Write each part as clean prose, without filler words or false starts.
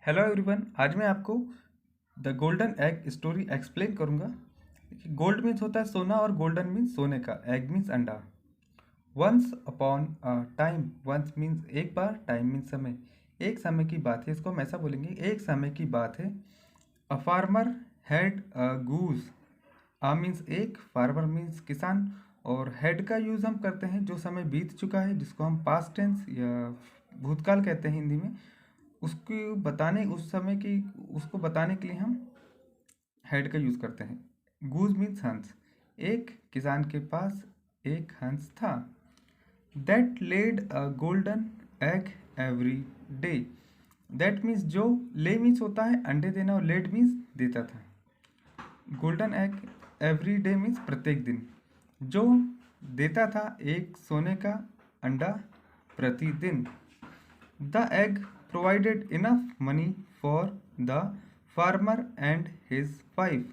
Hello everyone, आज मैं आपको the golden egg story explain करूंगा। गोल्ड मीन्स होता है सोना और गोल्डन मीन्स सोने का, एग मीन्स अंडा। Once upon a time, once means एक बार, टाइम मीन्स समय। एक समय की बात है, इसको हम ऐसा बोलेंगे, एक समय की बात है। A farmer had a goose. A means एक, फार्मर मीन्स किसान, और हेड का यूज़ हम करते हैं जो समय बीत चुका है, जिसको हम पास्ट टेंस या भूतकाल कहते हैं हिंदी में। उसको बताने उस समय की उसको बताने के लिए हम हेड का यूज़ करते हैं। गूज मीन्स हंस। एक किसान के पास एक हंस था। That laid a golden egg every day. That means जो, ले मीन्स होता है अंडे देना, और लेड मीन्स देता था। Golden egg every day means प्रत्येक दिन, जो देता था एक सोने का अंडा प्रतिदिन। The egg provided enough money for the farmer and his wife.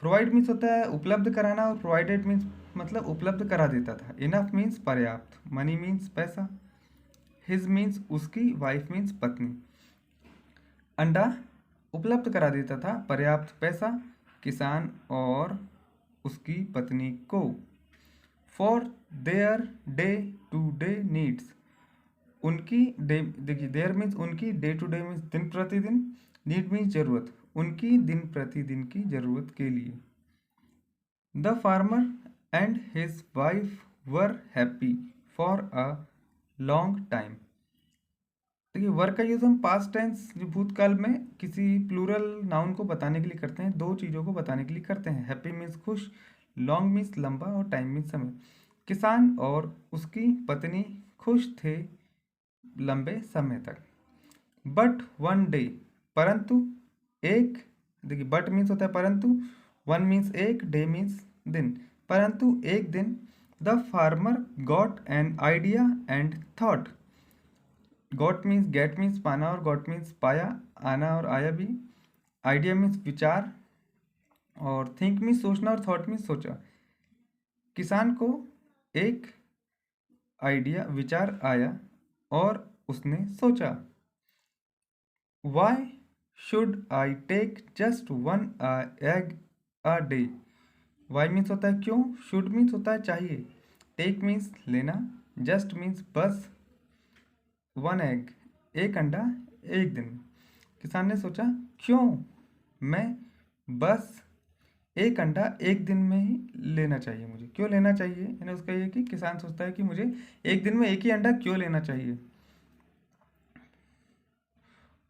Provide means होता है उपलब्ध कराना, और प्रोवाइडेड मीन्स मतलब उपलब्ध करा देता था। इनफ मीन्स पर्याप्त, मनी मीन्स पैसा, हिज मीन्स उसकी, वाइफ मीन्स पत्नी। अंडा उपलब्ध करा देता था, पर्याप्त पैसा किसान और उसकी पत्नी को। For their day to day needs. उनकी डे, देखिए देयर मीन्स उनकी, डे टू डे मीन्स दिन प्रतिदिन, नीड मीन्स जरूरत, उनकी दिन प्रतिदिन की जरूरत के लिए। The farmer and his wife were happy for a long time. देखिए वर्क का यूज़ हम पास्ट टेंस, जो भूतकाल में किसी प्लूरल नाउन को बताने के लिए करते हैं, दो चीज़ों को बताने के लिए करते हैं। हैप्पी मीन्स खुश, लॉन्ग मीन्स लंबा, और टाइम मीन्स समय। किसान और उसकी पत्नी खुश थे लंबे समय तक। बट वन डे, परंतु एक, देखिए बट मीन्स होता है परंतु, वन मीन्स एक, डे मीन्स दिन, परंतु एक दिन the farmer got an idea and thought. Got means, get means पाना, और गॉट मीन्स पाया, आना और आया भी। आइडिया मीन्स विचार, और थिंक मीन्स सोचना, और थॉट मीन्स सोचा। किसान को एक आइडिया, विचार आया और उसने सोचा। Why should I take just one egg a day. Why means होता है क्यों, शुड मीन्स होता है चाहिए, टेक मीन्स लेना, जस्ट मीन्स बस, वन एग एक अंडा एक दिन। किसान ने सोचा क्यों मैं बस एक अंडा एक दिन में ही लेना चाहिए, मुझे क्यों लेना चाहिए, यानी उसका ये कि किसान सोचता है कि मुझे एक दिन में एक ही अंडा क्यों लेना चाहिए।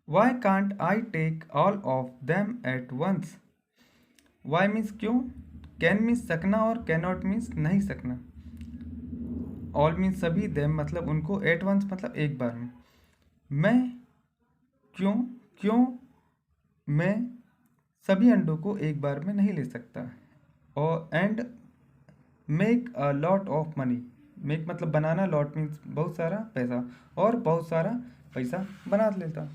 Why can't I take all of them at once. Why means क्यों, कैन मीन्स सकना, और कैन नॉट मीन्स नहीं सकना, ऑल मीन्स सभी, देम मतलब उनको, एट वंस मतलब एक बार में। मैं क्यों, क्यों मैं सभी अंडों को एक बार में नहीं ले सकता। और and make a lot of money. Make मतलब बनाना, लॉट मीन्स बहुत सारा पैसा, और बहुत सारा पैसा बना लेता।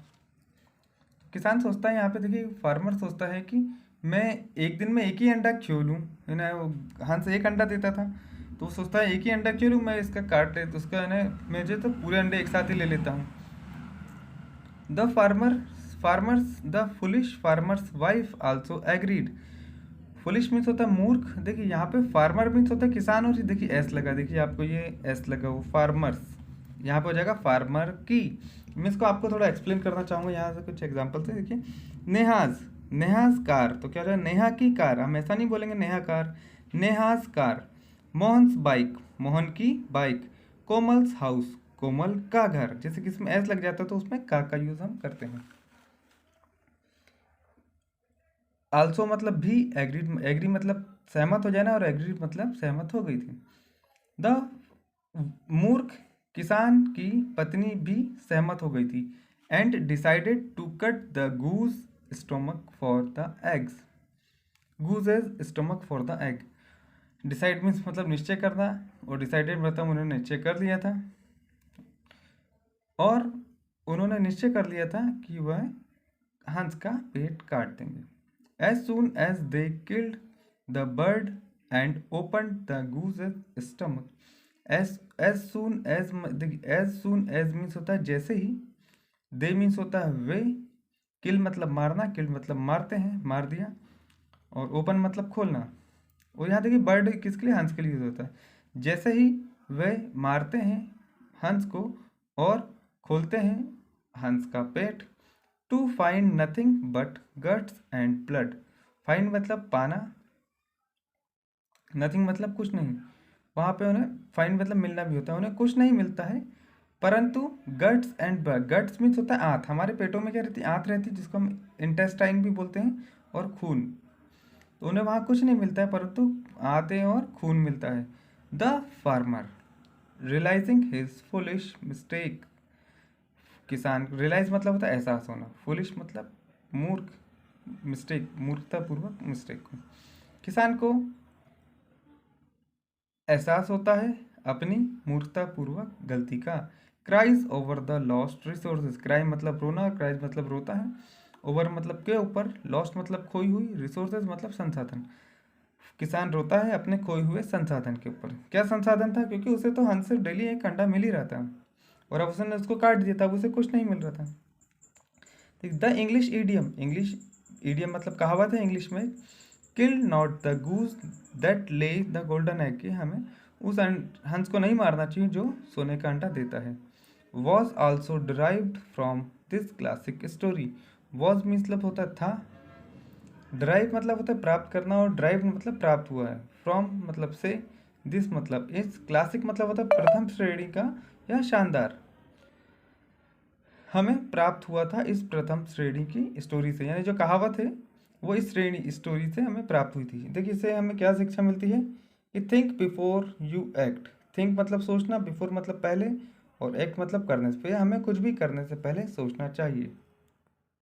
किसान सोचता है यहाँ पे, देखिए फार्मर सोचता है कि मैं एक दिन में एक ही अंडा क्यों लूँ, है ना। वो हंस एक अंडा देता था, तो वो सोचता है एक ही अंडा क्यों लूँ, मैं इसका काट ले तो उसका, है ना, मुझे तो पूरे अंडे एक साथ ही ले लेता हूँ। The farmers the foolish farmer's wife also agreed. Foolish means होता है मूर्ख। देखिए यहाँ पे फार्मर मीन्स होता है किसान, और ये देखिए एस लगा, देखिए आपको ये एस लगा, वो फार्मर्स, यहाँ पे हो जाएगा फार्मर की। मैं इसको आपको थोड़ा एक्सप्लेन करना चाहूँगा, यहाँ से कुछ एग्जाम्पल से देखिए। नेहाज, नेहाज कार, तो क्या हो जाएगा, नेहा की कार, हम ऐसा नहीं बोलेंगे Neha car, Neha's car. Mohan's bike, Mohan की बाइक। कोमल्स हाउस, कोमल का घर। जैसे कि इसमें एस लग जाता है तो उसमें का यूज़ हम करते हैं। आल्सो मतलब भी, एग्रीड, एग्री मतलब सहमत हो जाना, और एग्रीड मतलब सहमत हो गई थी। द मूर्ख किसान की पत्नी भी सहमत हो गई थी। And decided to cut the goose stomach for the eggs. Goose is stomach for the egg. Decide means मतलब निश्चय करना, और डिसाइडेड मतलब उन्होंने निश्चय कर लिया था, और उन्होंने निश्चय कर लिया था कि वह हंस का पेट काट देंगे। As soon as they killed the bird and open the goose stomach. As soon as, देखिए एज सुन एज मीन्स होता है जैसे ही, दे मीन्स होता है वे, किल मतलब मारना, किल मतलब मारते हैं, मार दिया। और ओपन मतलब खोलना। और यहाँ देखिए बर्ड किसके लिए, हंस के लिए यूज होता है। जैसे ही वे मारते हैं हंस को और खोलते हैं हंस का पेट, to find nothing but guts and blood. Find मतलब पाना, नथिंग मतलब कुछ नहीं। वहाँ पे उन्हें फाइंड मतलब मिलना भी होता है, उन्हें कुछ नहीं मिलता है परंतु guts and blood. Guts means होता है आंत, हमारे पेटों में क्या रहती है, आंत रहती है जिसको हम इंटेस्टाइन भी बोलते हैं, और खून। तो उन्हें वहाँ कुछ नहीं मिलता है परंतु आते और खून मिलता है। The farmer realising his foolish mistake. किसान, रियलाइज मतलब होता है एहसास होना, फुलिश मतलब मूर्ख, मिस्टेक मूर्खतापूर्वक मिस्टेक को। किसान को एहसास होता है अपनी मूर्खतापूर्वक गलती का। Cries over the lost resources. Cry मतलब रोना, क्राइज मतलब रोता है, ओवर मतलब के ऊपर, लॉस्ट मतलब खोई हुई, रिसोर्सेज मतलब संसाधन। किसान रोता है अपने खोए हुए संसाधन के ऊपर। क्या संसाधन था, क्योंकि उसे तो हंस से डेली एक अंडा मिल ही रहा था और अब उसने उसको काट दिया था, अब उसे कुछ नहीं मिल रहा था। The English idiom, English idiom मतलब कहावत है इंग्लिश में, किल नॉट द गूज दैट ले द गोल्डन एग, कि हमें उस हंस को नहीं मारना चाहिए जो सोने का अंडा देता है। Was also derived from this classic story. Was मतलब होता था, ड्राइव मतलब होता है प्राप्त करना, और ड्राइव मतलब प्राप्त हुआ है, फ्रॉम मतलब से, दिस मतलब इस, क्लासिक मतलब होता है प्रथम श्रेणी का या शानदार। हमें प्राप्त हुआ था इस प्रथम श्रेणी की स्टोरी से, यानी जो कहावत है वो इस श्रेणी स्टोरी से हमें प्राप्त हुई थी। देखिए इससे हमें क्या शिक्षा मिलती है कि think before you act. Think मतलब सोचना, बिफोर मतलब पहले, और एक्ट मतलब करने से पहले। हमें कुछ भी करने से पहले सोचना चाहिए।